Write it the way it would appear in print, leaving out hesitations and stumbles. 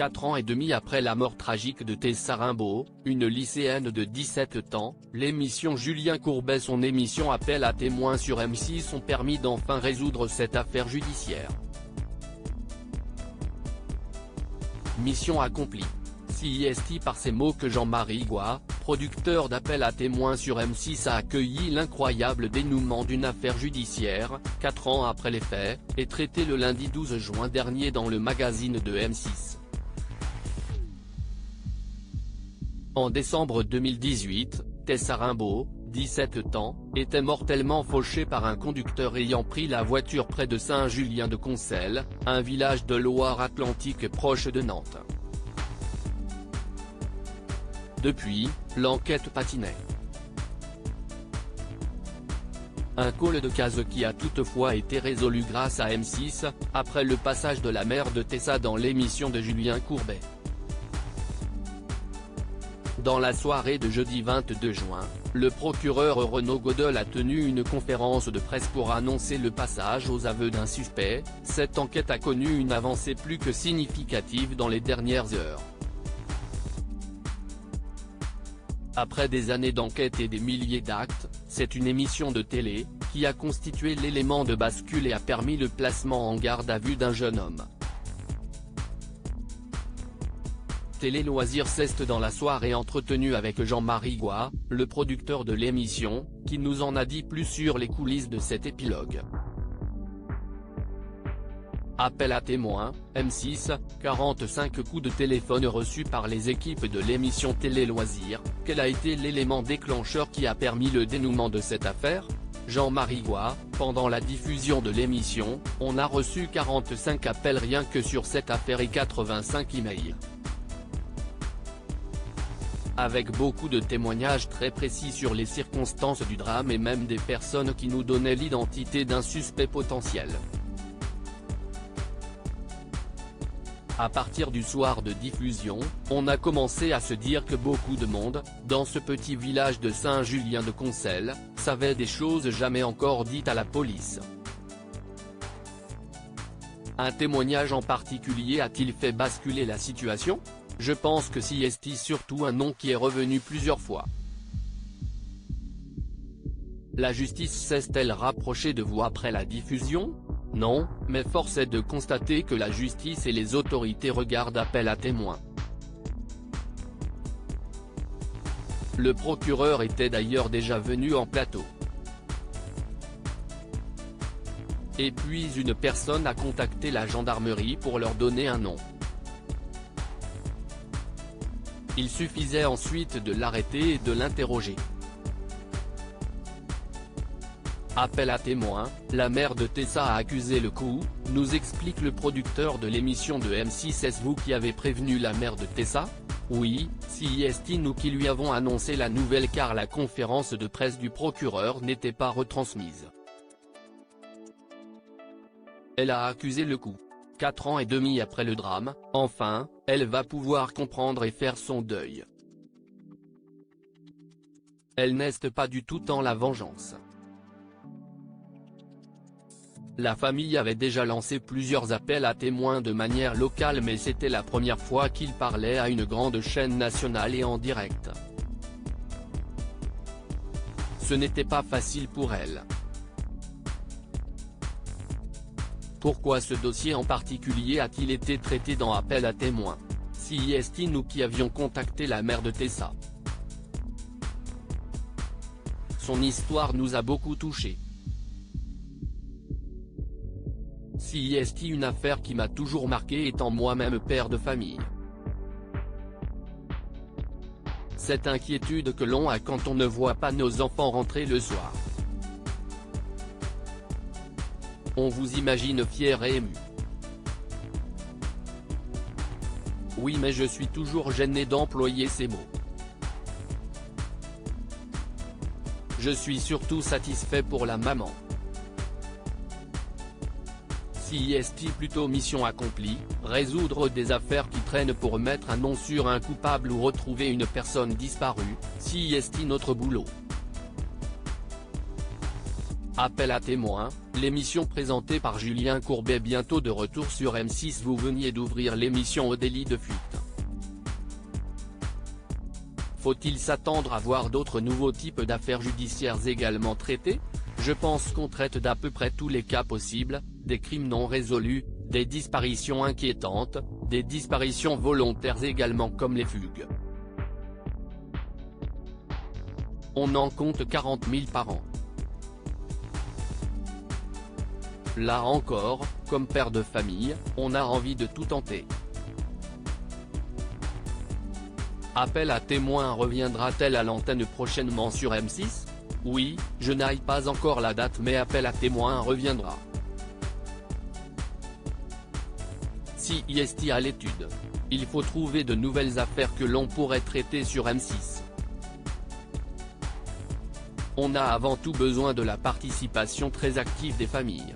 4 ans et demi après la mort tragique de Tessa Rimbaud, une lycéenne de 17 ans, l'émission Julien Courbet, son émission Appel à témoins sur M6 ont permis d'enfin résoudre cette affaire judiciaire. Mission accomplie. CIST par ces mots que Jean-Marie Goua, producteur d'Appel à témoins sur M6, a accueilli l'incroyable dénouement d'une affaire judiciaire, 4 ans après les faits, et traité le lundi 12 juin dernier dans le magazine de M6. En décembre 2018, Tessa Rimbaud, 17 ans, était mortellement fauchée par un conducteur ayant pris la voiture près de Saint-Julien-de-Concelles, un village de Loire-Atlantique proche de Nantes. Depuis, l'enquête patinait. Un call de case qui a toutefois été résolu grâce à M6, après le passage de la mère de Tessa dans l'émission de Julien Courbet. Dans la soirée de jeudi 22 juin, le procureur Renaud Godel a tenu une conférence de presse pour annoncer le passage aux aveux d'un suspect. Cette enquête a connu une avancée plus que significative dans les dernières heures. Après des années d'enquête et des milliers d'actes, c'est une émission de télé, qui a constitué l'élément de bascule et a permis le placement en garde à vue d'un jeune homme. Télé Loisirs s'est dans la soirée entretenu avec Jean-Marie Goua, le producteur de l'émission, qui nous en a dit plus sur les coulisses de cet épilogue. Appel à témoins, M6, 45 coups de téléphone reçus par les équipes de l'émission Télé Loisirs. Quel a été l'élément déclencheur qui a permis le dénouement de cette affaire? Jean-Marie Goua, pendant la diffusion de l'émission, on a reçu 45 appels rien que sur cette affaire et 85 emails. Avec beaucoup de témoignages très précis sur les circonstances du drame et même des personnes qui nous donnaient l'identité d'un suspect potentiel. À partir du soir de diffusion, on a commencé à se dire que beaucoup de monde, dans ce petit village de Saint-Julien-de-Concelles, savait des choses jamais encore dites à la police. Un témoignage en particulier a-t-il fait basculer la situation? Je pense que CIST, surtout un nom qui est revenu plusieurs fois. La justice s'est-elle rapprochée de vous après la diffusion? Non, mais force est de constater que la justice et les autorités regardent Appel à témoins. Le procureur était d'ailleurs déjà venu en plateau. Et puis une personne a contacté la gendarmerie pour leur donner un nom. Il suffisait ensuite de l'arrêter et de l'interroger. Appel à témoins, la mère de Tessa a accusé le coup, nous explique le producteur de l'émission de M6. Est-ce vous qui avez prévenu la mère de Tessa? Oui, CIST, nous qui lui avons annoncé la nouvelle car la conférence de presse du procureur n'était pas retransmise. Elle a accusé le coup. 4 ans et demi après le drame, enfin, elle va pouvoir comprendre et faire son deuil. Elle n'est pas du tout dans la vengeance. La famille avait déjà lancé plusieurs appels à témoins de manière locale, mais c'était la première fois qu'il parlait à une grande chaîne nationale et en direct. Ce n'était pas facile pour elle. Pourquoi ce dossier en particulier a-t-il été traité dans Appel à témoins? CIST, nous qui avions contacté la mère de Tessa. Son histoire nous a beaucoup touchés. CIST, une affaire qui m'a toujours marqué étant moi-même père de famille. Cette inquiétude que l'on a quand on ne voit pas nos enfants rentrer le soir. On vous imagine fier et ému. Oui, mais je suis toujours gêné d'employer ces mots. Je suis surtout satisfait pour la maman. CIST, plutôt mission accomplie, résoudre des affaires qui traînent pour mettre un nom sur un coupable ou retrouver une personne disparue. CIST, notre boulot. Appel à témoins, l'émission présentée par Julien Courbet bientôt de retour sur M6. Vous veniez d'ouvrir l'émission au délit de fuite. Faut-il s'attendre à voir d'autres nouveaux types d'affaires judiciaires également traitées? Je pense qu'on traite d'à peu près tous les cas possibles, des crimes non résolus, des disparitions inquiétantes, des disparitions volontaires également comme les fugues. On en compte 40 000 par an. Là encore, comme père de famille, on a envie de tout tenter. Appel à témoins reviendra-t-elle à l'antenne prochainement sur M6? Oui, je n'ai pas encore la date mais Appel à témoins reviendra. Si est à l'étude. Il faut trouver de nouvelles affaires que l'on pourrait traiter sur M6. On a avant tout besoin de la participation très active des familles.